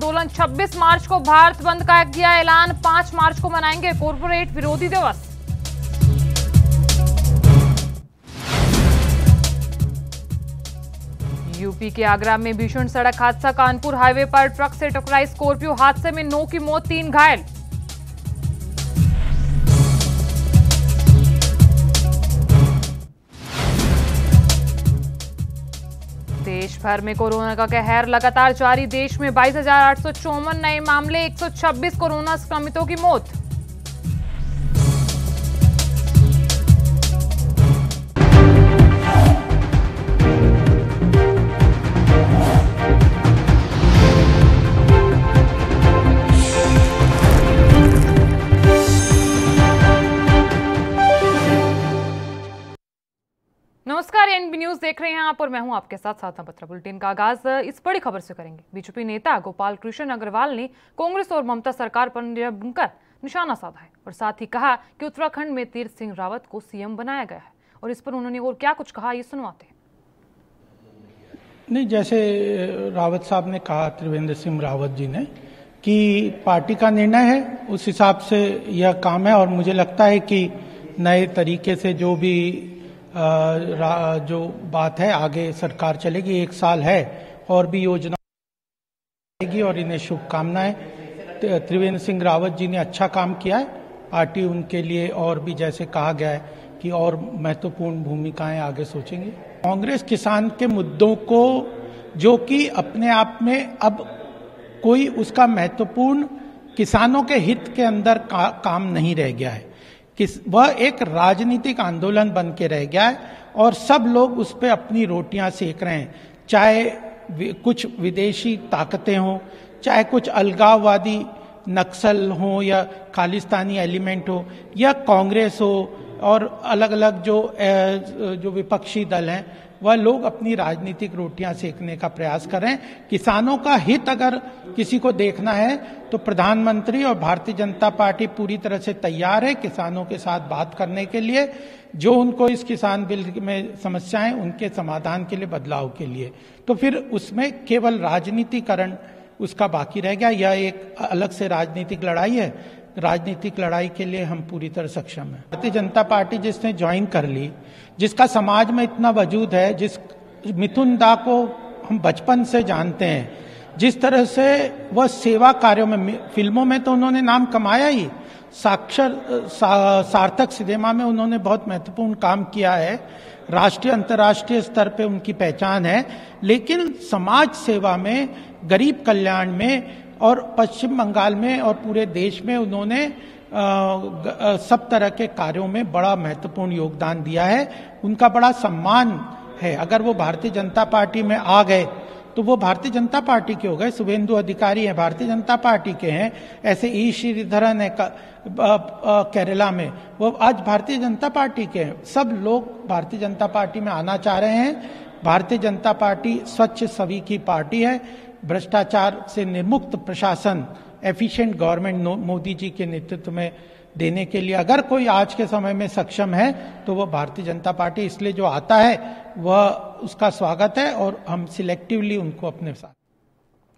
आंदोलन 26 मार्च को भारत बंद का किया ऐलान। 5 मार्च को मनाएंगे कॉर्पोरेट विरोधी दिवस। यूपी के आगरा में भीषण सड़क हादसा। कानपुर हाईवे पर ट्रक से टकराई स्कॉर्पियो। हादसे में 9 की मौत, 3 घायल। देश भर में कोरोना का कहर लगातार जारी। देश में 22,854 नए मामले, 126 कोरोना संक्रमितों की मौत। नमस्कार, एनबी न्यूज देख रहे हैं आप और मैं हूं आपके साथ साधना बत्रा। बुलेटिन का आगाज इस बड़ी खबर से करेंगे। बीजेपी नेता गोपाल कृष्ण अग्रवाल ने कांग्रेस और ममता सरकार पर जमकर निशाना साधा है और साथ ही कहा कि उत्तराखंड में तीर्थ सिंह रावत को सीएम बनाया गया है। और इस पर उन्होंने और क्या कुछ कहा, ये सुनवाते हैं। नहीं, जैसे रावत साहब ने कहा, त्रिवेंद्र सिंह रावत जी ने, कि पार्टी का निर्णय है, उस हिसाब से यह काम है। और मुझे लगता है कि नए तरीके से जो भी जो बात है आगे सरकार चलेगी। 1 साल है और भी योजना आएगी और इन्हें शुभकामनाएं। त्रिवेंद्र सिंह रावत जी ने अच्छा काम किया है। पार्टी उनके लिए और भी, जैसे कहा गया है, कि और महत्वपूर्ण भूमिकाएं आगे सोचेंगे। कांग्रेस किसान के मुद्दों को, जो कि अपने आप में अब कोई उसका महत्वपूर्ण किसानों के हित के अंदर काम नहीं रह गया है, वह एक राजनीतिक आंदोलन बन के रह गया है और सब लोग उस पर अपनी रोटियां सेक रहे हैं। चाहे कुछ विदेशी ताकतें हों, चाहे कुछ अलगाववादी नक्सल हो या खालिस्तानी एलिमेंट हो या कांग्रेस हो और अलग अलग जो विपक्षी दल हैं, वह लोग अपनी राजनीतिक रोटियां सेकने का प्रयास कर रहे हैं। किसानों का हित अगर किसी को देखना है तो प्रधानमंत्री और भारतीय जनता पार्टी पूरी तरह से तैयार है किसानों के साथ बात करने के लिए, जो उनको इस किसान बिल में समस्याएं, उनके समाधान के लिए, बदलाव के लिए। तो फिर उसमें केवल राजनीतिकरण उसका बाकी रह गया। यह एक अलग से राजनीतिक लड़ाई है। राजनीतिक लड़ाई के लिए हम पूरी तरह सक्षम हैं। भारतीय जनता पार्टी जिसने ज्वाइन कर ली, जिसका समाज में इतना वजूद है, जिस मिथुन दा को हम बचपन से जानते हैं, जिस तरह से वह सेवा कार्यों में, फिल्मों में तो उन्होंने नाम कमाया ही, सार्थक सिनेमा में उन्होंने बहुत महत्वपूर्ण काम किया है, राष्ट्रीय अंतर्राष्ट्रीय स्तर पे उनकी पहचान है। लेकिन समाज सेवा में, गरीब कल्याण में और पश्चिम बंगाल में और पूरे देश में उन्होंने सब तरह के कार्यों में बड़ा महत्वपूर्ण योगदान दिया है। उनका बड़ा सम्मान है। अगर वो भारतीय जनता पार्टी में आ गए तो वो भारतीय जनता पार्टी के हो गए। शुभेंदु अधिकारी हैं, भारतीय जनता पार्टी के हैं। ऐसे ई श्रीधरन है केरला में, वो आज भारतीय जनता पार्टी के हैं। सब लोग भारतीय जनता पार्टी में आना चाह रहे हैं। भारतीय जनता पार्टी स्वच्छ छवि की पार्टी है। भ्रष्टाचार से निर्मुक्त प्रशासन, एफिशिएंट गवर्नमेंट मोदी जी के नेतृत्व में देने के लिए अगर कोई आज के समय में सक्षम है तो वह भारतीय जनता पार्टी। इसलिए जो आता है वह उसका स्वागत है और हम सिलेक्टिवली उनको अपने साथ।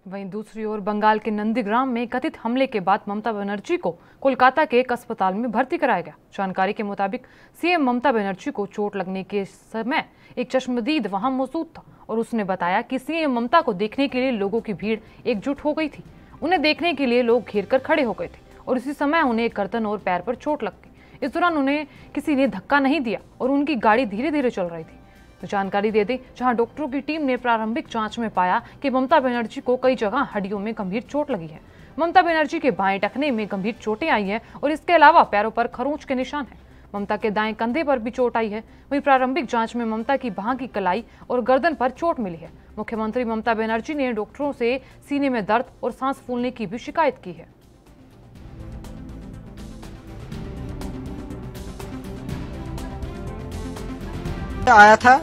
वहीं दूसरी ओर बंगाल के नंदीग्राम में कथित हमले के बाद ममता बनर्जी को कोलकाता के एक अस्पताल में भर्ती कराया गया। जानकारी के मुताबिक सीएम ममता बनर्जी को चोट लगने के समय एक चश्मदीद वहां मौजूद था और उसने बताया कि सीएम ममता को देखने के लिए लोगों की भीड़ एकजुट हो गई थी। उन्हें देखने के लिए लोग घेर कर खड़े हो गए थे और इसी समय उन्हें गर्दन और पैर पर चोट लग गई। इस दौरान उन्हें किसी ने धक्का नहीं दिया और उनकी गाड़ी धीरे धीरे चल रही थी। तो जानकारी दे दें, जहां डॉक्टरों की टीम ने प्रारंभिक जांच में पाया कि ममता बनर्जी को कई जगह हड्डियों में गंभीर चोट लगी है। ममता बनर्जी के बाएं टखने में गंभीर चोटें आई है और इसके अलावा पैरों पर खरोंच के निशान है। ममता के दाएं कंधे पर भी चोट आई है। वहीं प्रारंभिक जांच में ममता की बाह की कलाई और गर्दन पर चोट मिली है। मुख्यमंत्री ममता बनर्जी ने डॉक्टरों से सीने में दर्द और सांस फूलने की भी शिकायत की है। आया था,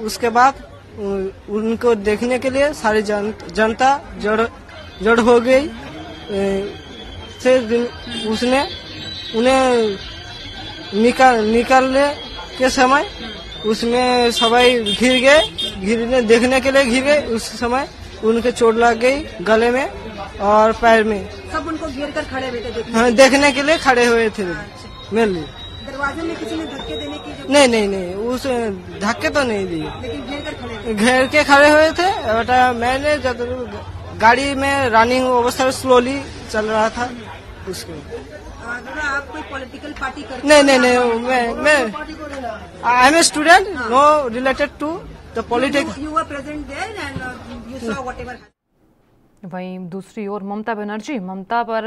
उसके बाद उनको देखने के लिए सारी जनता जड़ हो गई। फिर उसने उन्हें निकालने के समय उसमें सबाई घिर गए, देखने के लिए घिर गए। उस समय उनके चोट लग गई गले में और पैर में। सब उनको घेर कर खड़े हुए थे देखने? हाँ, देखने के लिए खड़े हुए थे मेनली। दरवाजे में किसी ने धक्के देने की? नहीं, उस धक्के तो नहीं दिए, लेकिन घेर कर खड़े थे। घेर के खड़े हुए थे। बट मैंने जब गाड़ी में रनिंग अवस्था में स्लोली चल रहा था उसको। आप कोई पॉलिटिकल पार्टी करते? नहीं, मैं I am a student, no related to the politics. You were present there and you saw whatever. वहीं दूसरी ओर ममता पर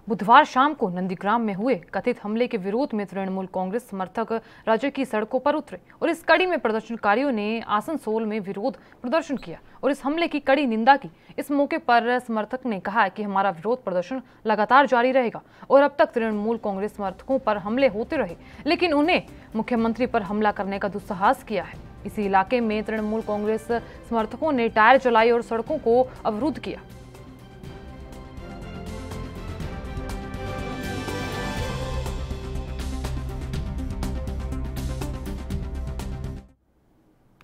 बुधवार शाम को नंदीग्राम में हुए कथित हमले के विरोध में तृणमूल कांग्रेस समर्थक राज्य की सड़कों पर उतरे और इस कड़ी में प्रदर्शनकारियों ने आसनसोल में विरोध प्रदर्शन किया और इस हमले की कड़ी निंदा की। इस मौके पर समर्थक ने कहा कि हमारा विरोध प्रदर्शन लगातार जारी रहेगा और अब तक तृणमूल कांग्रेस समर्थकों पर हमले होते रहे, लेकिन उन्हें मुख्यमंत्री पर हमला करने का दुस्साहस किया है। इसी इलाके में तृणमूल कांग्रेस समर्थकों ने टायर जलाए और सड़कों को अवरुद्ध किया।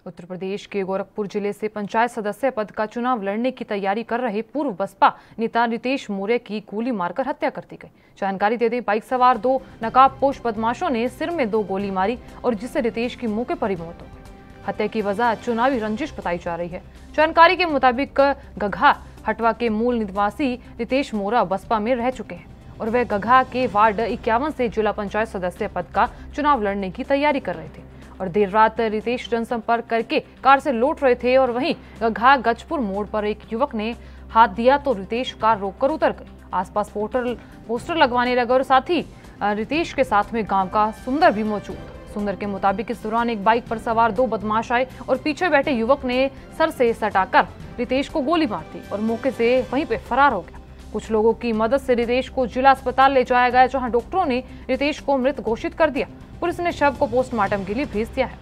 उत्तर प्रदेश के गोरखपुर जिले से पंचायत सदस्य पद का चुनाव लड़ने की तैयारी कर रहे पूर्व बसपा नेता रितेश मौर्य की गोली मारकर हत्या कर दी गई। जानकारी दे दें, बाइक सवार 2 नकाबपोश बदमाशों ने सिर में 2 गोली मारी और जिससे रितेश की मौके पर ही मौत हो गई। हत्या की वजह चुनावी रंजिश बताई जा रही है। जानकारी के मुताबिक गघा हटवा के मूल निवासी रितेश मौर्य बसपा में रह चुके हैं और वह गघा के वार्ड 51 से जिला पंचायत सदस्य पद का चुनाव लड़ने की तैयारी कर रहे थे और देर रात रितेश जनसंपर्क करके कार से लौट रहे थे और वहीं गघा गजपुर मोड़ पर एक युवक ने हाथ दिया तो रितेश कार रोककर उतर गए। आसपास पोस्टर लगवाने लगे और साथ ही रितेश के साथ में गांव का सुंदर भी मौजूद। सुंदर के मुताबिक इस दौरान एक बाइक पर सवार 2 बदमाश आए और पीछे बैठे युवक ने सर से सटाकर रितेश को गोली मार दी और मौके से वहीं पे फरार हो गया। कुछ लोगों की मदद से रितेश को जिला अस्पताल ले जाया गया, जहां डॉक्टरों ने रितेश को मृत घोषित कर दिया। पुलिस ने शव को पोस्टमार्टम के लिए भेज दिया है।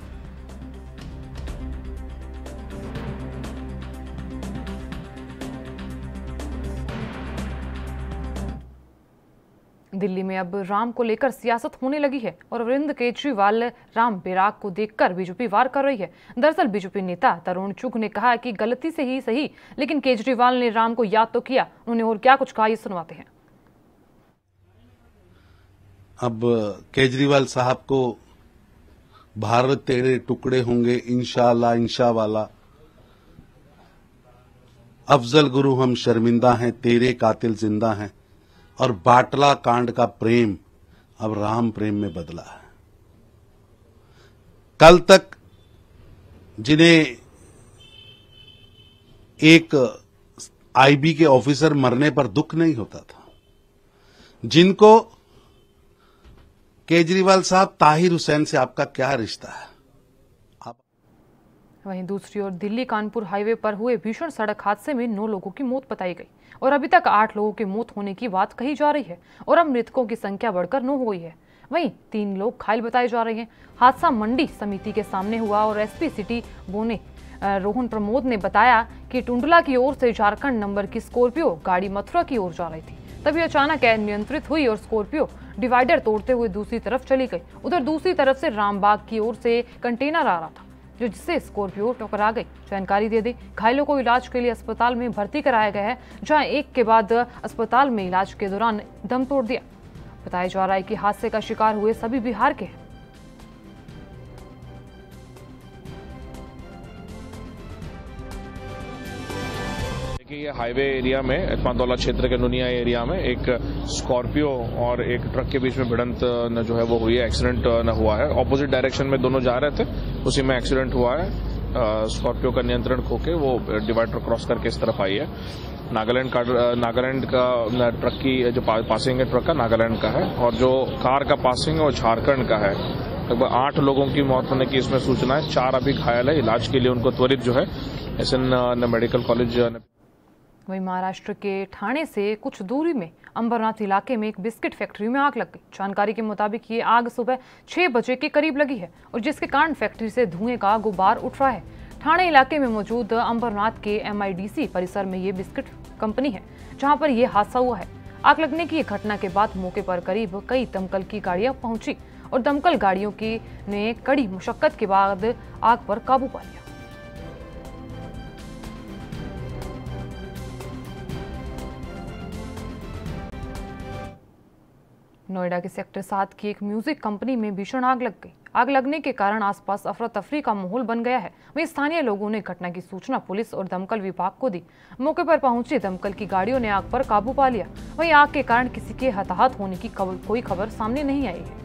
दिल्ली में अब राम को लेकर सियासत होने लगी है और अरविंद केजरीवाल राम बैराग को देखकर बीजेपी वार कर रही है। दरअसल बीजेपी नेता तरुण चुग ने कहा कि गलती से ही सही, लेकिन केजरीवाल ने राम को याद तो किया। उन्होंने और क्या कुछ कहा, ये सुनवाते हैं। अब केजरीवाल साहब को भारत तेरे टुकड़े होंगे इंशाअल्लाह इंशावाला, अफजल गुरु हम शर्मिंदा हैं, तेरे कातिल जिंदा हैं, और बाटला कांड का प्रेम अब राम प्रेम में बदला है। कल तक जिन्हें एक आईबी के ऑफिसर मरने पर दुख नहीं होता था, जिनको केजरीवाल साहब ताहिर हुसैन से आपका क्या रिश्ता है? वहीं दूसरी ओर दिल्ली कानपुर हाईवे पर हुए भीषण सड़क हादसे में 9 लोगों की मौत बताई गई और अभी तक 8 लोगों की मौत होने की बात कही जा रही है और अब मृतकों की संख्या बढ़कर 9 हो गई है। वहीं 3 लोग घायल बताए जा रहे हैं। हादसा मंडी समिति के सामने हुआ और एसपी सिटी बोने रोहन प्रमोद ने बताया कि टुंडला की ओर से झारखंड नंबर की स्कॉर्पियो गाड़ी मथुरा की ओर जा रही थी, तभी अचानक अनियंत्रित हुई और स्कॉर्पियो डिवाइडर तोड़ते हुए दूसरी तरफ चली गई। उधर दूसरी तरफ से रामबाग की ओर से कंटेनर आ रहा था, जो जिससे स्कॉर्पियो टकरा गई। जानकारी दे दी, घायलों को इलाज के लिए अस्पताल में भर्ती कराया गया है, जहां एक के बाद अस्पताल में इलाज के दौरान दम तोड़ दिया। बताया जा रहा है कि हादसे का शिकार हुए सभी बिहार के हैं। ये हाईवे एरिया में इस्मातौला क्षेत्र के नुनिया एरिया में एक स्कॉर्पियो और एक ट्रक के बीच में भिड़ंत न जो है वो हुई है, एक्सीडेंट न हुआ है। ऑपोजिट डायरेक्शन में दोनों जा रहे थे, उसी में एक्सीडेंट हुआ है। स्कॉर्पियो का नियंत्रण खोके वो डिवाइडर क्रॉस करके इस तरफ आई है। नागालैंड का ट्रक की जो पासिंग है ट्रक का नागालैंड का है और जो कार का पासिंग है वो झारखंड का है। लगभग 8 लोगों की मौत होने की इसमें सूचना है। 4 अभी घायल है, इलाज के लिए उनको त्वरित जो है SN मेडिकल कॉलेज। वहीं महाराष्ट्र के ठाणे से कुछ दूरी में अंबरनाथ इलाके में एक बिस्किट फैक्ट्री में आग लग गई। जानकारी के मुताबिक ये आग सुबह 6 बजे के करीब लगी है और जिसके कारण फैक्ट्री से धुएं का गुबार उठ रहा है। ठाणे इलाके में मौजूद अंबरनाथ के MIDC परिसर में ये बिस्किट कंपनी है, जहां पर यह हादसा हुआ है। आग लगने की घटना के बाद मौके पर करीब कई दमकल की गाड़ियां पहुंची और दमकल गाड़ियों ने कड़ी मुशक्कत के बाद आग पर काबू पा लिया। नोएडा के सेक्टर 7 की एक म्यूजिक कंपनी में भीषण आग लग गई। आग लगने के कारण आसपास अफरा तफरी का माहौल बन गया है। वहीं स्थानीय लोगों ने घटना की सूचना पुलिस और दमकल विभाग को दी। मौके पर पहुंची दमकल की गाड़ियों ने आग पर काबू पा लिया। वहीं आग के कारण किसी के हताहत होने की कोई खबर सामने नहीं आई है।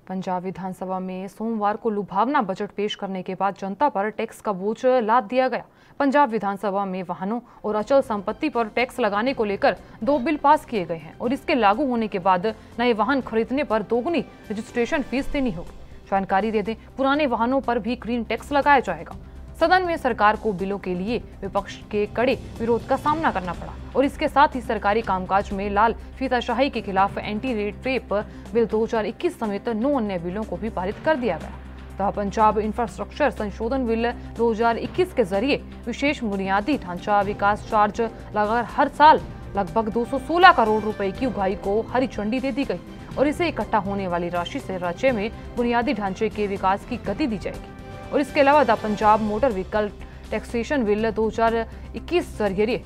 पंजाब विधानसभा में सोमवार को लुभावना बजट पेश करने के बाद जनता पर टैक्स का बोझ लाद दिया गया। पंजाब विधानसभा में वाहनों और अचल संपत्ति पर टैक्स लगाने को लेकर 2 बिल पास किए गए हैं और इसके लागू होने के बाद नए वाहन खरीदने पर दोगुनी रजिस्ट्रेशन फीस देनी होगी। जानकारी दे दें, पुराने वाहनों पर भी ग्रीन टैक्स लगाया जाएगा। सदन में सरकार को बिलों के लिए विपक्ष के कड़े विरोध का सामना करना पड़ा और इसके साथ ही सरकारी कामकाज में लाल फीताशाही के खिलाफ एंटी रेड टेप बिल 2021 समेत 9 अन्य बिलों को भी पारित कर दिया गया। तथा पंजाब इंफ्रास्ट्रक्चर संशोधन बिल 2021 के जरिए विशेष बुनियादी ढांचा विकास चार्ज लगाकर हर साल लगभग 216 करोड़ रुपए की उगाही को हरी झंडी दे दी गई और इसे इकट्ठा होने वाली राशि से राज्य में बुनियादी ढांचे के विकास की गति दी जाएगी। और इसके अलावा the Punjab motor vehicle taxation bill 2021 जरिए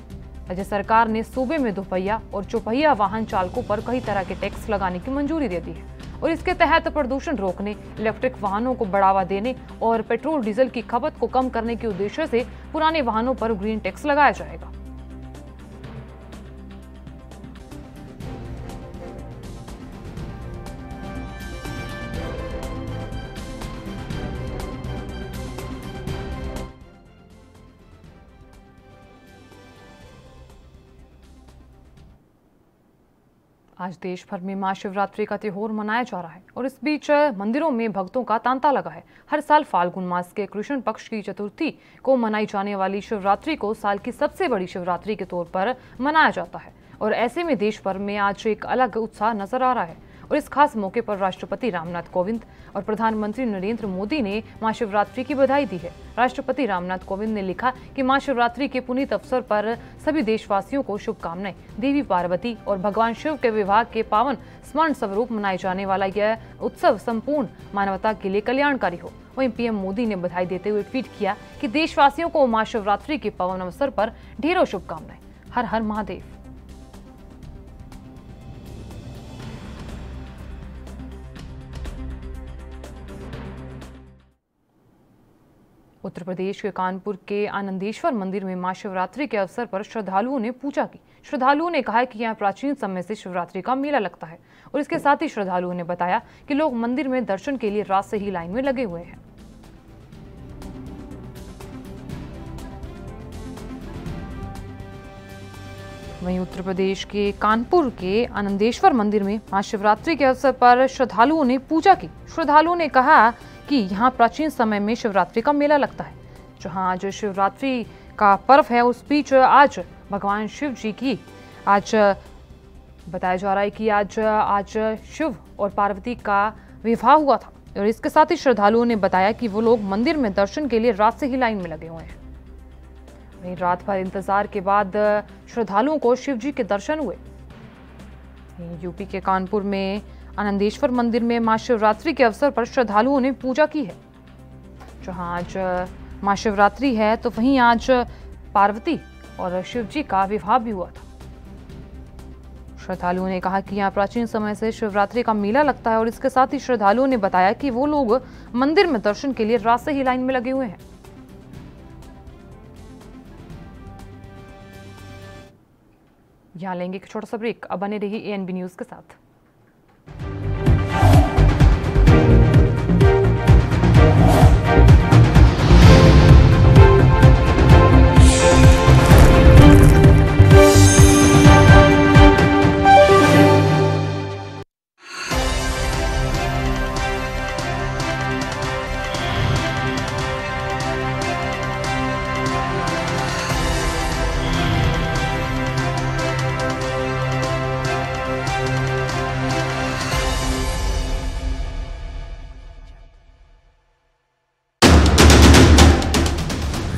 राज्य सरकार ने सूबे में दोपहिया और चौपहिया वाहन चालकों पर कई तरह के टैक्स लगाने की मंजूरी दे दी है और इसके तहत प्रदूषण रोकने, इलेक्ट्रिक वाहनों को बढ़ावा देने और पेट्रोल डीजल की खपत को कम करने के उद्देश्य से पुराने वाहनों पर ग्रीन टैक्स लगाया जाएगा। आज देश भर में महाशिवरात्रि का त्योहार मनाया जा रहा है और इस बीच मंदिरों में भक्तों का तांता लगा है। हर साल फाल्गुन मास के कृष्ण पक्ष की चतुर्थी को मनाई जाने वाली शिवरात्रि को साल की सबसे बड़ी शिवरात्रि के तौर पर मनाया जाता है और ऐसे में देश भर में आज एक अलग उत्साह नजर आ रहा है और इस खास मौके पर राष्ट्रपति रामनाथ कोविंद और प्रधानमंत्री नरेंद्र मोदी ने महाशिवरात्रि की बधाई दी है। राष्ट्रपति रामनाथ कोविंद ने लिखा कि महाशिवरात्रि के पुनीत अवसर पर सभी देशवासियों को शुभकामनाएं। देवी पार्वती और भगवान शिव के विवाह के पावन स्मरण स्वरूप मनाए जाने वाला यह उत्सव संपूर्ण मानवता के लिए कल्याणकारी हो। वहीं पीएम मोदी ने बधाई देते हुए ट्वीट किया कि देशवासियों को महाशिवरात्रि के पावन अवसर पर ढेरों शुभकामनाएं। हर हर महादेव। उत्तर प्रदेश के कानपुर के आनंदेश्वर मंदिर में महाशिवरात्रि के अवसर पर श्रद्धालुओं ने पूजा की। श्रद्धालुओं ने कहा कि यहाँ प्राचीन समय से शिवरात्रि का मेला लगता है और इसके साथ ही श्रद्धालुओं ने बताया कि लोग मंदिर में दर्शन के लिए रात से ही लाइन में लगे हुए हैं। वहीं उत्तर प्रदेश के कानपुर के आनंदेश्वर मंदिर में महाशिवरात्रि के अवसर पर श्रद्धालुओं ने पूजा की। श्रद्धालुओं ने कहा कि यहाँ प्राचीन समय में शिवरात्रि का मेला लगता है। जहाँ आज शिवरात्रि का पर्व है उस बीच आज भगवान शिव जी की आज बताया जा रहा है कि आज शिव और पार्वती का विवाह हुआ था और इसके साथ ही श्रद्धालुओं ने बताया कि वो लोग मंदिर में दर्शन के लिए रात से ही लाइन में लगे हुए हैं। वहीं रात भर इंतजार के बाद श्रद्धालुओं को शिव जी के दर्शन हुए। यूपी के कानपुर में आनंदेश्वर मंदिर में महाशिवरात्रि के अवसर पर श्रद्धालुओं ने पूजा की है। जहां आज महाशिवरात्रि है तो वहीं आज पार्वती और शिव जी का विवाह भी हुआ था। श्रद्धालुओं ने कहा कि यहाँ प्राचीन समय से शिवरात्रि का मेला लगता है और इसके साथ ही श्रद्धालुओं ने बताया कि वो लोग मंदिर में दर्शन के लिए रात से ही लाइन में लगे हुए हैं। यहाँ लेंगे एक छोटा सा ब्रेक। अब बने रहिए ANB न्यूज के साथ।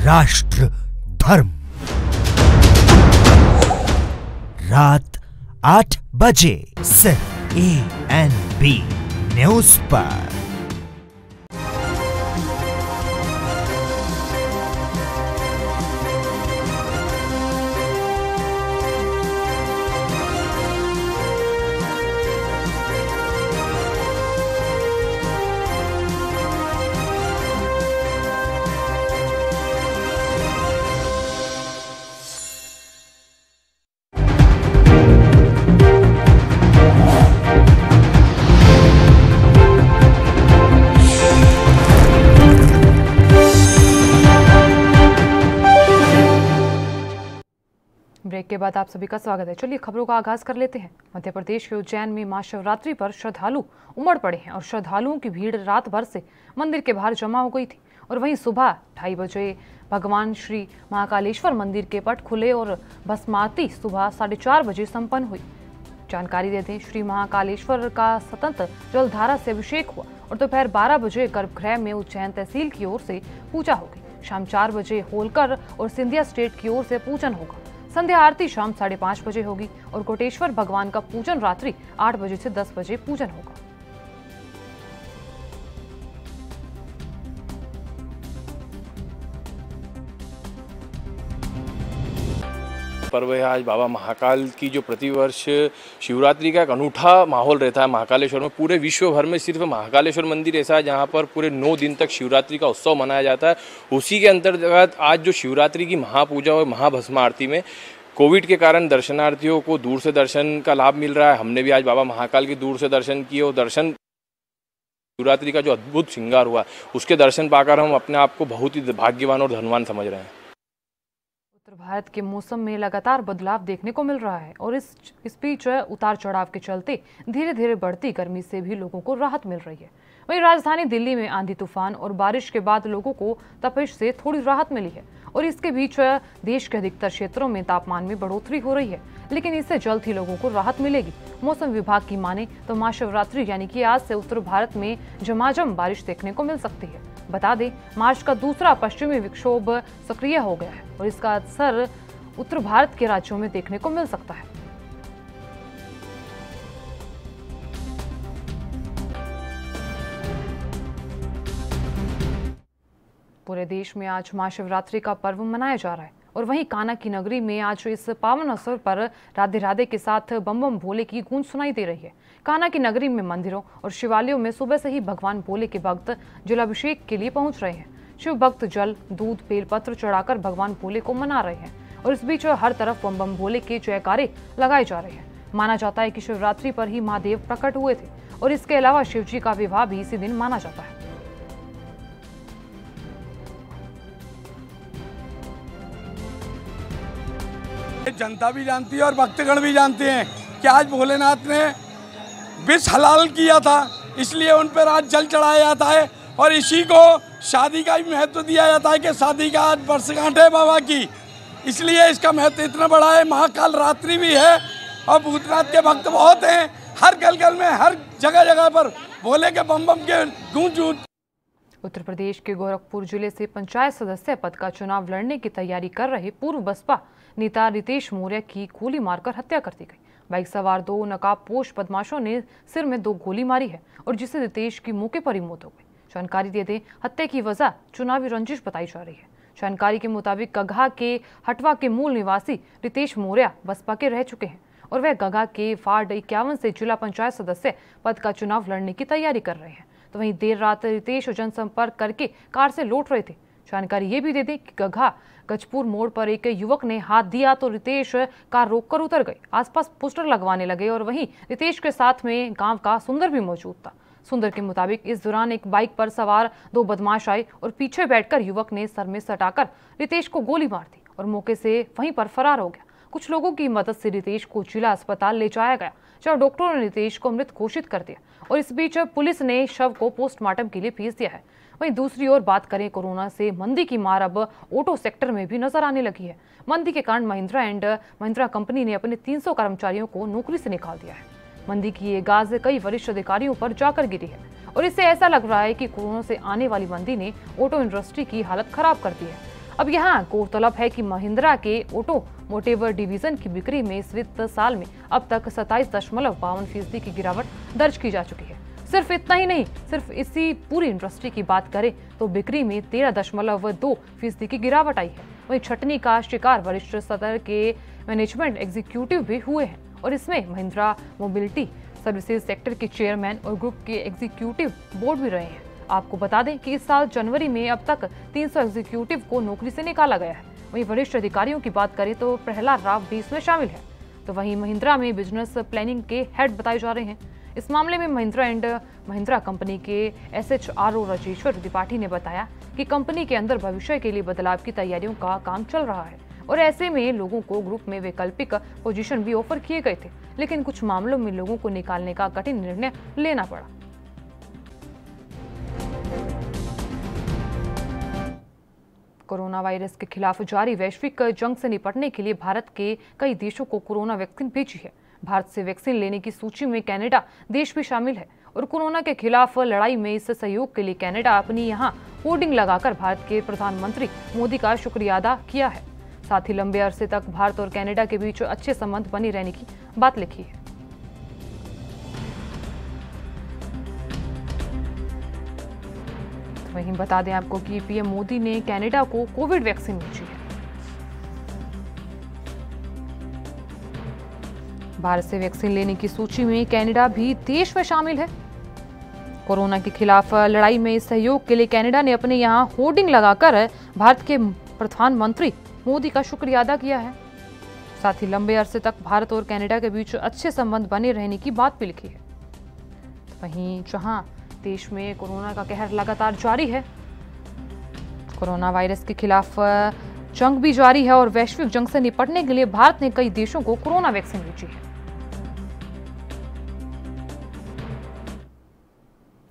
राष्ट्र धर्म रात 8 बजे सिर्फ ANB न्यूज पर। के बाद आप सभी का स्वागत है। चलिए खबरों का आगाज कर लेते हैं। मध्य प्रदेश के उज्जैन में महाशिवरात्रि पर श्रद्धालु उमड़ पड़े हैं और श्रद्धालुओं की भीड़ रात भर से मंदिर के बाहर जमा हो गई थी। और वहीं सुबह 2:30 बजे भगवान श्री महाकालेश्वर मंदिर के पट खुले और भस्मारती सुबह 4:30 बजे संपन्न हुई। जानकारी देते हैं, श्री महाकालेश्वर का स्वतंत्र जलधारा से अभिषेक हुआ और दोपहर 12 बजे गर्भगृह में उज्जैन तहसील की ओर से पूजा होगी। शाम 4 बजे होलकर और सिंधिया स्टेट की ओर से पूजन होगा। संध्या आरती शाम 5:30 बजे होगी और कोटेश्वर भगवान का पूजन रात्रि 8 बजे से 10 बजे पूजन होगा। पर्व है आज बाबा महाकाल की, जो प्रतिवर्ष शिवरात्रि का एक अनूठा माहौल रहता है महाकालेश्वर में। पूरे विश्व भर में सिर्फ महाकालेश्वर मंदिर ऐसा है जहाँ पर पूरे 9 दिन तक शिवरात्रि का उत्सव मनाया जाता है। उसी के अंतर्गत आज जो शिवरात्रि की महापूजा और महाभस्म आरती में कोविड के कारण दर्शनार्थियों को दूर से दर्शन का लाभ मिल रहा है। हमने भी आज बाबा महाकाल की दूर से दर्शन किए और दर्शन शिवरात्रि का जो अद्भुत श्रृंगार हुआ उसके दर्शन पाकर हम अपने आप को बहुत ही भाग्यवान और धनवान समझ रहे हैं। उत्तर भारत के मौसम में लगातार बदलाव देखने को मिल रहा है और इस बीच उतार चढ़ाव के चलते धीरे धीरे बढ़ती गर्मी से भी लोगों को राहत मिल रही है। वहीं राजधानी दिल्ली में आंधी तूफान और बारिश के बाद लोगों को तपिश से थोड़ी राहत मिली है और इसके बीच देश के अधिकतर क्षेत्रों में तापमान में बढ़ोतरी हो रही है, लेकिन इससे जल्द ही लोगों को राहत मिलेगी। मौसम विभाग की माने तो महाशिवरात्रि यानी कि आज से उत्तर भारत में झमाझम बारिश देखने को मिल सकती है। बता दें, मार्च का दूसरा पश्चिमी विक्षोभ सक्रिय हो गया है और इसका असर उत्तर भारत के राज्यों में देखने को मिल सकता है। पूरे देश में आज महाशिवरात्रि का पर्व मनाया जा रहा है और वहीं कान्हा की नगरी में आज इस पावन अवसर पर राधे राधे के साथ बम बम भोले की गूंज सुनाई दे रही है। कान्हा की नगरी में मंदिरों और शिवालयों में सुबह से ही भगवान भोले के भक्त जलाभिषेक के लिए पहुंच रहे हैं। शिव भक्त जल, दूध, बेलपत्र चढ़ाकर भगवान भोले को मना रहे हैं और इस बीच हर तरफ बम बम भोले के जयकारे लगाए जा रहे हैं। माना जाता है कि शिवरात्रि पर ही महादेव प्रकट हुए थे और इसके अलावा शिव जी का विवाह भी इसी दिन माना जाता है। जनता भी जानती है और भक्तगण भी जानते हैं कि आज भोलेनाथ ने विष हलाल किया था, इसलिए उन पर आज जल चढ़ाया जाता है और इसी को शादी का भी महत्व दिया जाता है कि शादी का आज वर्षगांठ है बाबा की, इसलिए इसका महत्व इतना बड़ा है। महाकाल रात्रि भी है और भूतनाथ के भक्त बहुत हैं। हर गल में, हर जगह जगह पर भोले के बम बम के गूंज। उत्तर प्रदेश के गोरखपुर जिले से पंचायत सदस्य पद का चुनाव लड़ने की तैयारी कर रहे पूर्व बसपा नेता रितेश मौर्य की गोली मारकर हत्या कर दी गई। बाइक सवार 2 नकाबपोश बदमाशों ने सिर में 2 गोली मारी है और जिससे रितेश की मौके पर ही मौत हो गई। जानकारी दे दें, हत्या की वजह चुनावी रंजिश बताई जा रही है। जानकारी के मुताबिक गघा के हटवा के मूल निवासी रितेश मौर्य बसपा के रह चुके हैं और वह गघा के वार्ड 51 से जिला पंचायत सदस्य पद का चुनाव लड़ने की तैयारी कर रहे हैं। तो वहीं देर रात रितेश जनसंपर्क करके कार से लौट रहे थे। जानकारी ये भी दे दें कि गघा गजपुर मोड़ पर एक युवक ने हाथ दिया तो रितेश कार रोककर उतर गए। आसपास पोस्टर लगवाने लगे और वहीं रितेश के साथ में गांव का सुंदर भी मौजूद था। सुंदर के मुताबिक इस दौरान एक बाइक पर सवार 2 बदमाश आए और पीछे बैठकर युवक ने सर में सटाकर रितेश को गोली मार दी और मौके से वहीं पर फरार हो गया। कुछ लोगों की मदद से रितेश को जिला अस्पताल ले जाया गया, जहां डॉक्टरों ने रितेश को मृत घोषित कर दिया और इस बीच पुलिस ने शव को पोस्टमार्टम के लिए भेज दिया है। वहीं दूसरी ओर बात करें, कोरोना से मंदी की मार अब ऑटो सेक्टर में भी नजर आने लगी है। मंदी के कारण महिंद्रा कंपनी ने अपने 300 कर्मचारियों को नौकरी से निकाल दिया है। मंदी की ये गाज कई वरिष्ठ अधिकारियों पर जाकर गिरी है और इससे ऐसा लग रहा है कि कोरोना से आने वाली मंदी ने ऑटो इंडस्ट्री की हालत खराब कर दी है। अब यहाँ गौरतलब है कि महिंद्रा के ऑटोमोटिव डिवीजन की बिक्री में इस वित्त साल में अब तक 27.52% की गिरावट दर्ज की जा चुकी है। सिर्फ इतना ही नहीं, सिर्फ इसी पूरी इंडस्ट्री की बात करें तो बिक्री में 13.2% की गिरावट आई है। वहीं छटनी का शिकार वरिष्ठ स्तर के मैनेजमेंट एग्जीक्यूटिव भी हुए हैं और इसमें महिंद्रा मोबिलिटी सर्विसेज सेक्टर के चेयरमैन और ग्रुप के एग्जीक्यूटिव बोर्ड भी रहे हैं। आपको बता दें कि इस साल जनवरी में अब तक 300 एग्जीक्यूटिव को नौकरी से निकाला गया है। वहीं वरिष्ठ अधिकारियों की बात करें तो प्रहलाद राव भी इसमें शामिल है। तो वहीं महिंद्रा में बिजनेस प्लानिंग के हेड बताए जा रहे हैं। इस मामले में महिंद्रा कंपनी के SHRO राजेश्वर त्रिपाठी ने बताया कि कंपनी के अंदर भविष्य के लिए बदलाव की तैयारियों का काम चल रहा है। और ऐसे में लोगों को ग्रुप में वैकल्पिक पोजीशन भी ऑफर किए गए थे, लेकिन कुछ मामलों में लोगों को निकालने का कठिन निर्णय लेना पड़ा। कोरोना वायरस के खिलाफ जारी वैश्विक जंग से निपटने के लिए भारत के कई देशों को कोरोना वैक्सीन भेजी है। भारत से वैक्सीन लेने की सूची में कनाडा देश भी शामिल है और कोरोना के खिलाफ लड़ाई में इस सहयोग के लिए कनाडा अपनी यहां होर्डिंग लगाकर भारत के प्रधानमंत्री मोदी का शुक्रिया अदा किया है। साथ ही लंबे अरसे तक भारत और कनाडा के बीच अच्छे संबंध बने रहने की बात लिखी है। वहीं बता दें आपको कि पीएम मोदी ने कनाडा को कोविड वैक्सीन भेजी है। भारत से वैक्सीन लेने की सूची में कनाडा भी देश में शामिल है। कोरोना के खिलाफ लड़ाई में इस सहयोग के लिए कनाडा ने अपने यहां होर्डिंग लगाकर भारत के प्रधानमंत्री मोदी का शुक्रिया अदा किया है। साथ ही लंबे अरसे तक भारत और कनाडा के बीच अच्छे संबंध बने रहने की बात भी लिखी है। वहीं जहां देश में कोरोना का कहर लगातार जारी है, कोरोना वायरस के खिलाफ जंग भी जारी है और वैश्विक जंग से निपटने के लिए भारत ने कई देशों को कोरोना वैक्सीन भेजी है।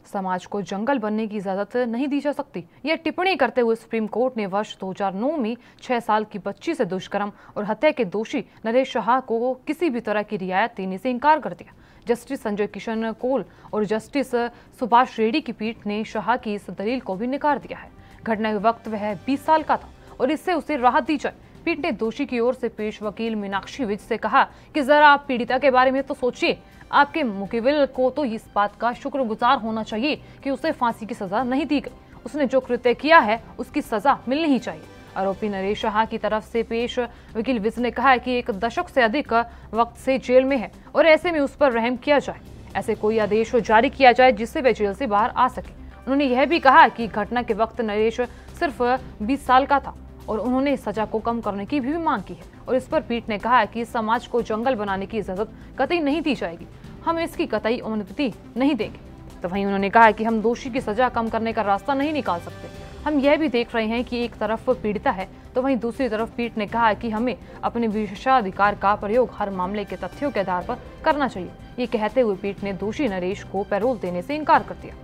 समाज को जंगल बनने की इजाजत नहीं दी जा सकती, यह टिप्पणी करते हुए सुप्रीम कोर्ट ने वर्ष 2009 में 6 साल की बच्ची से दुष्कर्म और हत्या के दोषी नरेश शाह को किसी भी तरह की रियायत देने से इनकार कर दिया। जस्टिस संजय किशन कौल और जस्टिस सुभाष रेड्डी की पीठ ने शाह की इस दलील को भी नकार दिया है। घटना के वक्त वह 20 साल का था और इससे उसे राहत दी जाए। पीठ ने दोषी की ओर से पेश वकील मीनाक्षी विज से कहा कि जरा आप पीड़िता के बारे में तो सोचिए, आपके मुकेबिल को तो इस बात का शुक्रगुजार होना चाहिए कि उसे फांसी की सजा नहीं दी गई। उसने जो कृत्य किया है उसकी सजा मिलनी ही चाहिए। आरोपी नरेश शाह की तरफ से पेश वकील विज ने कहा कि 1 दशक से अधिक वक्त से जेल में है और ऐसे में उस पर रहम किया जाए, ऐसे कोई आदेश जारी किया जाए जिससे वह जेल से बाहर आ सके। उन्होंने यह भी कहा कि घटना के वक्त नरेश सिर्फ 20 साल का था और उन्होंने सजा को कम करने की भी मांग की है और इस पर पीठ ने कहा कि समाज को जंगल बनाने की इजाजत कतई नहीं दी जाएगी, हम इसकी कतई अनुमति नहीं देंगे। तो वहीं उन्होंने कहा कि हम दोषी की सजा कम करने का रास्ता नहीं निकाल सकते। हम यह भी देख रहे हैं कि एक तरफ पीड़िता है तो वहीं दूसरी तरफ पीठ ने कहा कि हमें अपने विशेषाधिकार का प्रयोग हर मामले के तथ्यों के आधार पर करना चाहिए। ये कहते हुए पीठ ने दोषी नरेश को पैरोल देने से इनकार कर दिया।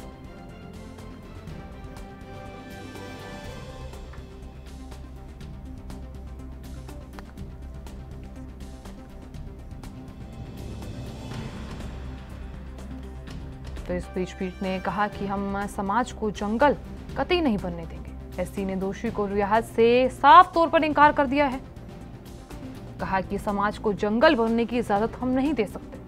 तो इस बीच पीठ ने कहा कि हम समाज को जंगल कतई नहीं बनने देंगे। एससी ने दोषी को रियायत से साफ तौर पर इनकार कर दिया है। कहा कि समाज को जंगल बनने की इजाजत हम नहीं दे सकते।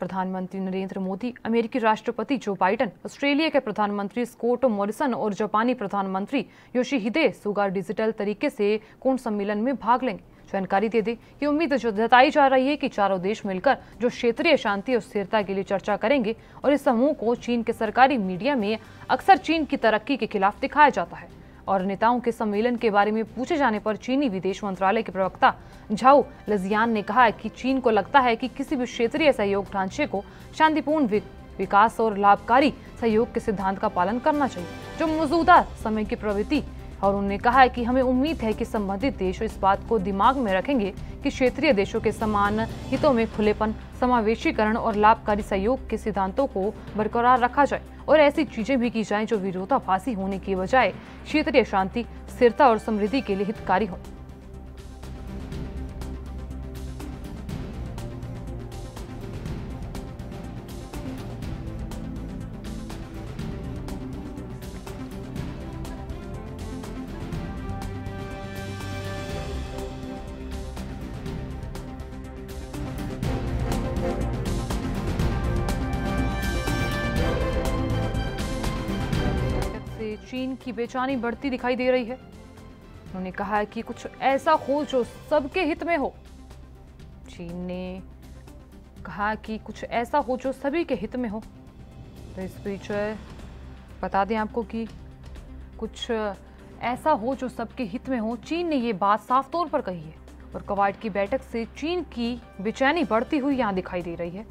प्रधानमंत्री नरेंद्र मोदी, अमेरिकी राष्ट्रपति जो बाइडेन, ऑस्ट्रेलिया के प्रधानमंत्री स्कॉट मॉरिसन और जापानी प्रधानमंत्री योशिहिदे सुगा डिजिटल तरीके से कोण सम्मेलन में भाग लेंगे। जानकारी दे दी कि उम्मीद जताई जा रही है कि चारों देश मिलकर जो क्षेत्रीय शांति और स्थिरता के लिए चर्चा करेंगे और इस समूह को चीन के सरकारी मीडिया में अक्सर चीन की तरक्की के खिलाफ दिखाया जाता है। और नेताओं के सम्मेलन के बारे में पूछे जाने पर चीनी विदेश मंत्रालय के प्रवक्ता झाओ लजियान ने कहा कि चीन को लगता है कि किसी भी क्षेत्रीय सहयोग ढांचे को शांतिपूर्ण विकास और लाभकारी सहयोग के सिद्धांत का पालन करना चाहिए जो मौजूदा समय की प्रवृत्ति। और उन्होंने कहा कि हमें उम्मीद है कि संबंधित देश इस बात को दिमाग में रखेंगे कि क्षेत्रीय देशों के समान हितों में खुलेपन, समावेशीकरण और लाभकारी सहयोग के सिद्धांतों को बरकरार रखा जाए और ऐसी चीजें भी की जाएं जो विरोधाभासी होने की बजाय क्षेत्रीय शांति, स्थिरता और समृद्धि के लिए हितकारी हो। चीन की बेचैनी बढ़ती दिखाई दे रही है। उन्होंने कहा कि कुछ ऐसा हो जो सबके हित में हो। चीन ने कहा कि कुछ ऐसा हो जो सभी के हित में हो। तो इस बीच बता दें आपको कि कुछ ऐसा हो जो सबके हित में हो, चीन ने ये बात साफ तौर पर कही है और क्वाड की बैठक से चीन की बेचैनी बढ़ती हुई यहां दिखाई दे रही है।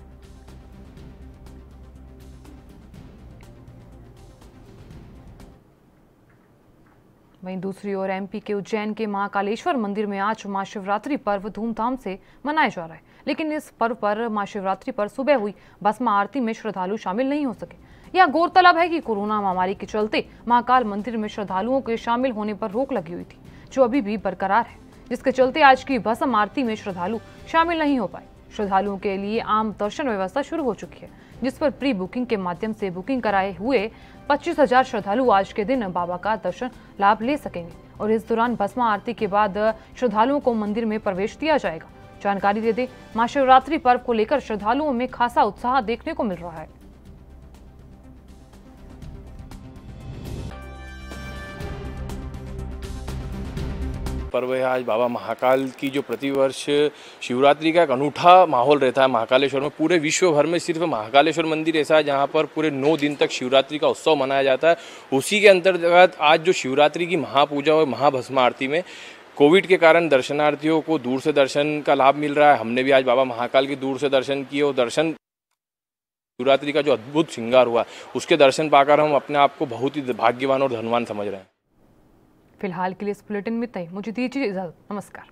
वहीं दूसरी ओर एमपी के उज्जैन के महाकालेश्वर मंदिर में आज महाशिवरात्रि पर्व धूमधाम से मनाया जा रहा है, लेकिन इस पर्व पर महाशिवरात्रि पर सुबह हुई भस्म आरती में श्रद्धालु शामिल नहीं हो सके। यह गौरतलब है कि कोरोना महामारी के चलते महाकाल मंदिर में श्रद्धालुओं के शामिल होने पर रोक लगी हुई थी, जो अभी भी बरकरार है, जिसके चलते आज की भस्म आरती में श्रद्धालु शामिल नहीं हो पाए। श्रद्धालुओं के लिए आम दर्शन व्यवस्था शुरू हो चुकी है, जिस पर प्री बुकिंग के माध्यम से बुकिंग कराए हुए 25,000 श्रद्धालु आज के दिन बाबा का दर्शन लाभ ले सकेंगे और इस दौरान भस्म आरती के बाद श्रद्धालुओं को मंदिर में प्रवेश दिया जाएगा। जानकारी दे दें, महाशिवरात्रि पर्व को लेकर श्रद्धालुओं में खासा उत्साह देखने को मिल रहा है। पर्व है आज बाबा महाकाल की जो प्रतिवर्ष शिवरात्रि का एक अनूठा माहौल रहता है महाकालेश्वर में। पूरे विश्व भर में सिर्फ महाकालेश्वर मंदिर ऐसा है जहां पर पूरे 9 दिन तक शिवरात्रि का उत्सव मनाया जाता है। उसी के अंतर्गत आज जो शिवरात्रि की महापूजा और महाभस्म आरती में कोविड के कारण दर्शनार्थियों को दूर से दर्शन का लाभ मिल रहा है। हमने भी आज बाबा महाकाल के दूर से दर्शन किए और दर्शन शिवरात्रि का जो अद्भुत श्रृंगार हुआ उसके दर्शन पाकर हम अपने आप को बहुत ही भाग्यवान और धनवान समझ रहे हैं। फिलहाल के लिए इस बुलेटिन में इतना ही। मुझे दीजिए इजाजत। नमस्कार।